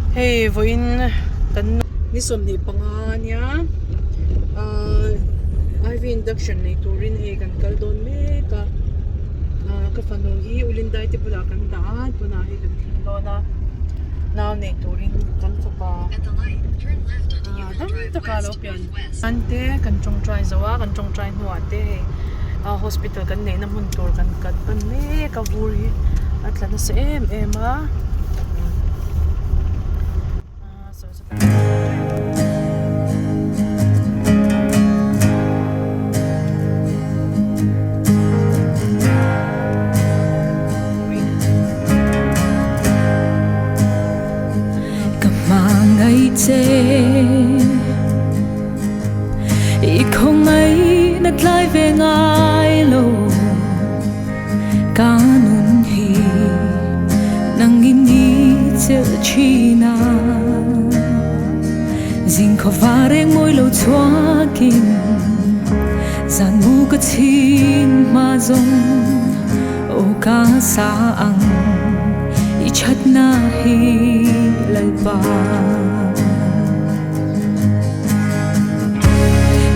Hey, voin kan ni som ni pangan ya. IV induction ni turin he kan kaldon me ka fano hi ulindai ti pula kan daan puna hi kan lona now ni turin kan pa dam ta kalo pian ante kan chong try zawa kan chong try nuate hospital kan ne na mun tur kan pan me ka buri atla na sa emอีกคงไงนัดไล่เวงไอโลกานุนฮีนังอินนี้เจอชีนาจิงขวาเร่งมวยโลชัวกินจานมูกชินมาจงโอกาสาอังอีชัดนาฮีไลบา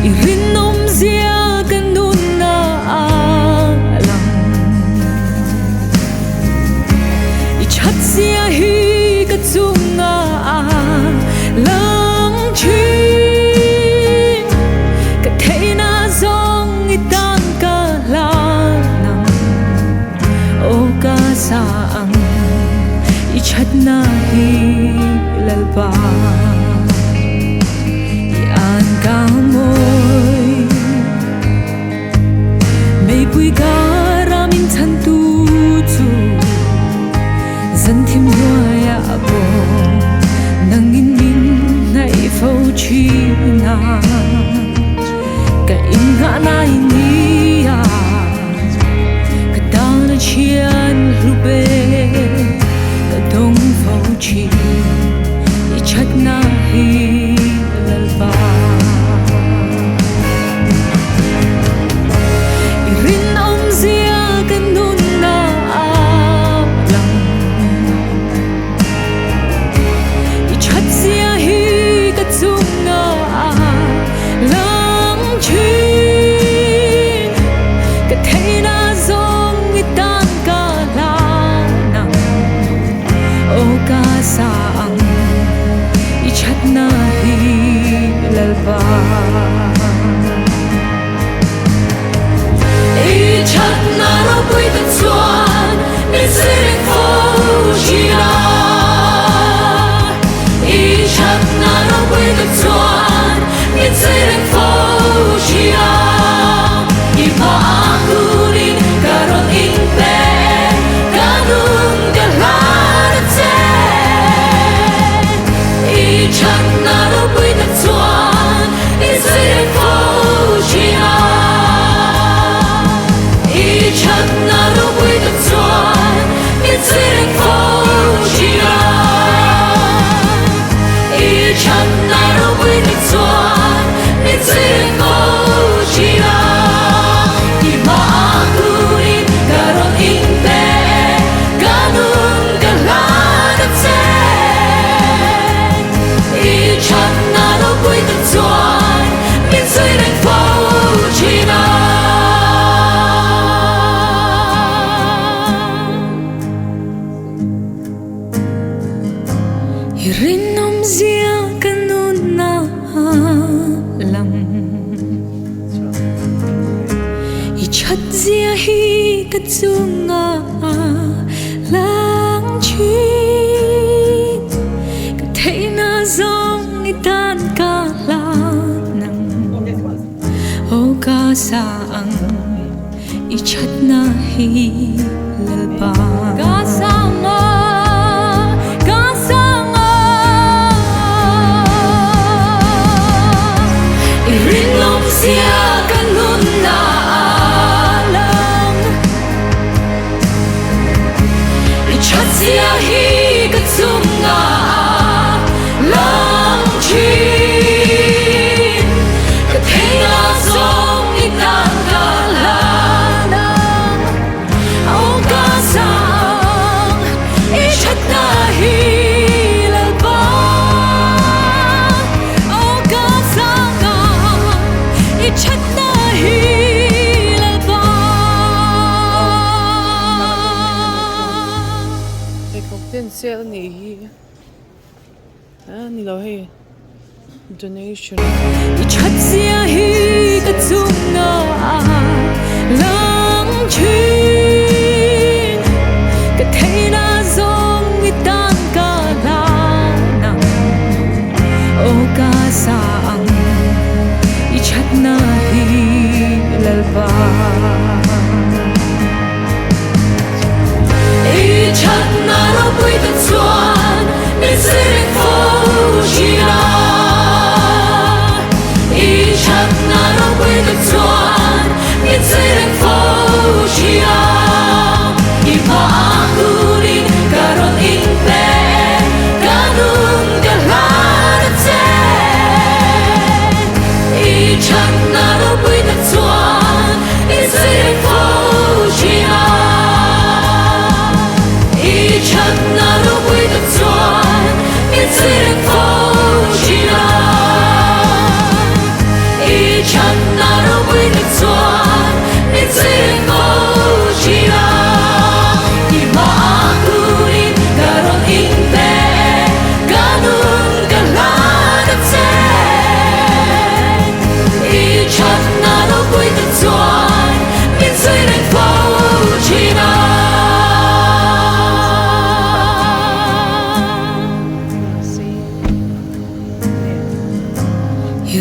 Irinom siya ganun na alam Ichat siya higatsung nga lang chin Katay na zong itang kalanang O kasaang Ichat na hilalba Yan ka mo Bui gara min chan tu chu zan thim ya bo nang in min nai fo chi na ka in ga na ni ya ka da na chian lu be ka dong fo chi i chat na hi lal ba Saang ichat na hilalba Ichat na ro'y tatsuan Ni siring fo siya Ichat na ro'y tatsuan Ni siring fo siya Ipaakunin karon inte Ganun galat Ichat na ro'y tatsuan Ni siring fo siya Ichat na ro'y tatsuan Ni siring fo siya Ichat na ro'y tatsuan Ni siring fo siya Di maakunin karon inte Ganun galat Ichat na ro'y tatsuan Ni siring fo siya Irinom siya ganun na alam Ichat siya higatsung nga lang chin Katay na zong itan kalanang O kasaang ichat na hilalba Kasama Irinom siya ganun na alam Ichat siya higatsung nga lang chin Katay na zong itang kalanang O Ni lo hey donation I chat zia hi ka chung na lang chin ka thei na zong mi tan ka la nang o ka sa ang I chat na hi lalba I chat na ro pui ta chuan mi sing fo chia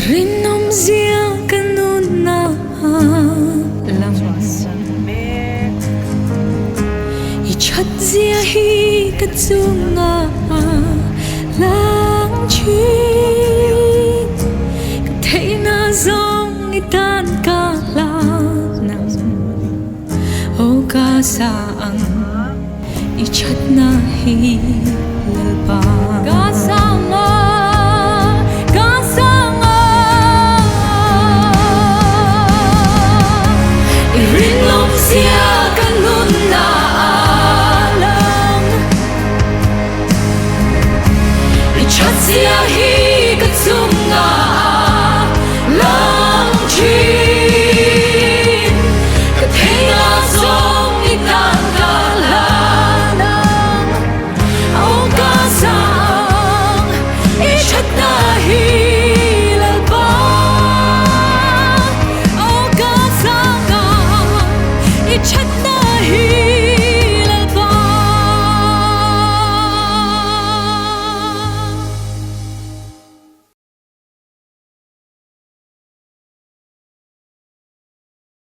Rinom zia kanuna lam I chat zia hi ka chunga lang chin ka thei na zong I tan ka la nang o ka sa ang I chat na hi lalpa ka sa Zia hi